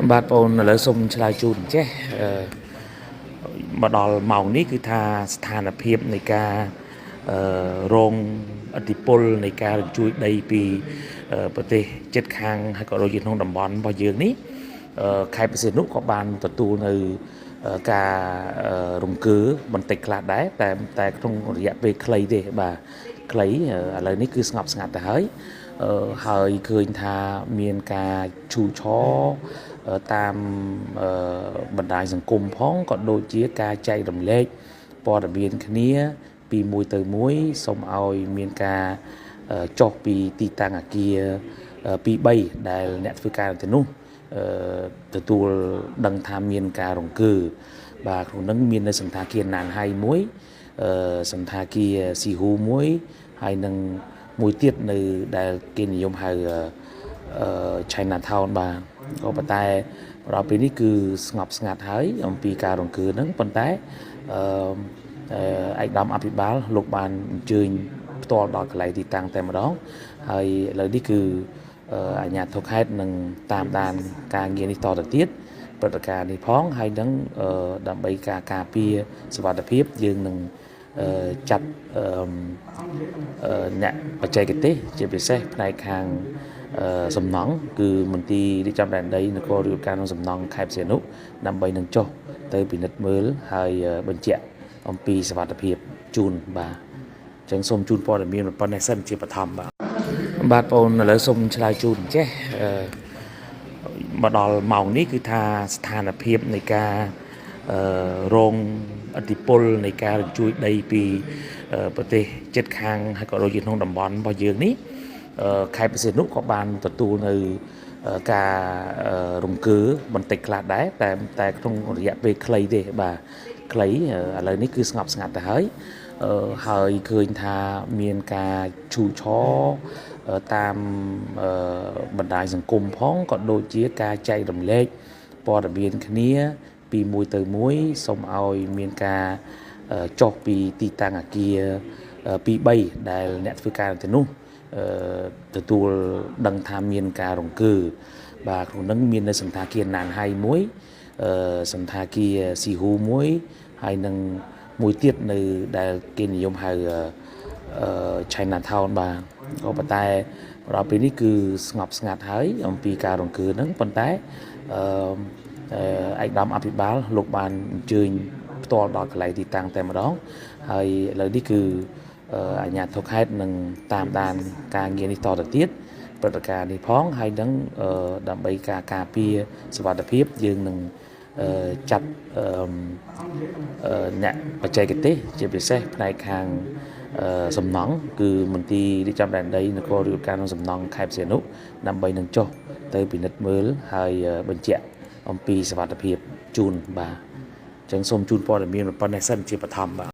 បាទបងឥឡូវសូមឆ្លើយជូនចេះមកដល់ម៉ោងនេះគឺថាស្ថានភាពនៃការរងឥទ្ធិពលនៃការរញ្ជួយដីពីប្រទេសជិតខាងហើយក៏ដូចជាក្នុងតំបន់របស់យើងនេះខេត្តបរសៀននោះក៏បានទទួលនៅការរង្គើបន្តិចខ្លះដែរតែក្នុងរយៈពេលខ្លីទេបាទខ្លីឥឡូវនេះគឺស្ងប់ស្ងាត់ទៅហើយឃើញថាមានការឈូឆរតាមបណ្ដាញសង្គមផងក៏ដូចជាការចែករំលែកព័ត៌មានគ្នាពីមួយទៅមួយសូមឲ្យមានការចុះពីទីតាំងអគារ2 3ដែលអ្នកធ្វើការទៅនោះទទួលដឹងថាមានការរង្គើបាទក្នុងនោះមាននៅសន្តាគារណានហៃមួយសន្តាគារស៊ីហ៊ូមួយហើយនឹងមួយទៀតនៅដែលគេនិយមហៅChina Town បាទក៏ប៉ុន្តែដល់ពេលនេះគឺស្ងប់ស្ងាត់ហើយអំពីការរង្គើហ្នឹងប៉ុន្តែឯកឧត្តមអភិបាលលោកបានអញ្ជើញផ្ទាល់ដល់កន្លែងទីតាំងតែម្ដងហើយឥឡូវនេះគឺអាជ្ញាធរខេត្តនឹងតាមដានការងារនេះតទៅទៀតព្រឹត្តិការណ៍នេះផងហើយនឹងដើម្បីការពារសុវត្ថិភាពយើងនឹងចាត់អ្នកបច្ចេកទេសជាពិសេសផ្នែកខាងសំណង់គឺមន្ទីររាជការដែនដីនគររាជការក្នុងសំណង់ខេត្តបរសៀននោះដើម្បីនឹងចុះទៅពិនិត្យមើលហើយបញ្ជាក់អំពីសុវត្ថិភាពជូនបាទអញ្ចឹងសូមជូនព័ត៌មានប៉ុណ្ណេះសិនជាបឋមបាទបងឥឡូវសូមឆ្លើយជូនចេះមកដល់ម៉ោងនេះគឺថាស្ថានភាពនៃការរងឥទ្ធិពលនៃការរញ្ជួយដីពីប្រទេសជិតខាងហើយក៏ដូចជាក្នុងតំបន់របស់យើងនេះខេត្តបរសៀននោះក៏បានទទួលនៅការរង្គើបន្តិចខ្លះដែរតែក្នុងរយៈពេលខ្លីទេបាទខ្លីឥឡូវនេះគឺស្ងប់ស្ងាត់ទៅហើយឃើញថាមានការឈូឆរតាមបណ្ដាញសង្គមផងក៏ដូចជាការចែករំលែកព័ត៌មានគ្នាពីមួយទៅមួយសូមឲ្យមានការចុះពីទីតាំងអគារ2 3ដែលអ្នកធ្វើការទៅនោះទទួលដឹងថាមានការរង្គើបាទក្នុងនោះមាននៅសន្តាគារណានហៃមួយសន្តាគារស៊ីហ៊ូមួយហើយនឹងមួយទៀតនៅដែលគេនិយមហៅChina Town បាទក៏ប៉ុន្តែដល់ពេលនេះគឺស្ងប់ស្ងាត់ហើយអំពីការរង្គើហ្នឹងប៉ុន្តែឯកឧត្តមអភិបាលលោកបានអញ្ជើញផ្ទាល់ដល់កន្លែងទីតាំងតែម្ដងហើយឥឡូវនេះគឺអាជ្ញាធរខេត្តនឹងតាមដានការងារនេះតទៅទៀតព្រឹត្តិការណ៍នេះផងហើយនឹងដើម្បីការពារសុវត្ថិភាពយើងនឹងចាត់អ្នកបច្ចេកទេសជាពិសេសផ្នែកខាងសំណង់គឺមន្ទីររាជការដែនដីនគររាជការក្នុងសំណង់ខេត្តបរសៀននោះដើម្បីនឹងចុះទៅពិនិត្យមើលហើយបញ្ជាក់អំពីសុវត្ថិភាពជូនបាទអញ្ចឹងសូមជូនព័ត៌មានប៉ុណ្ណេះសិនជាបឋមបាទ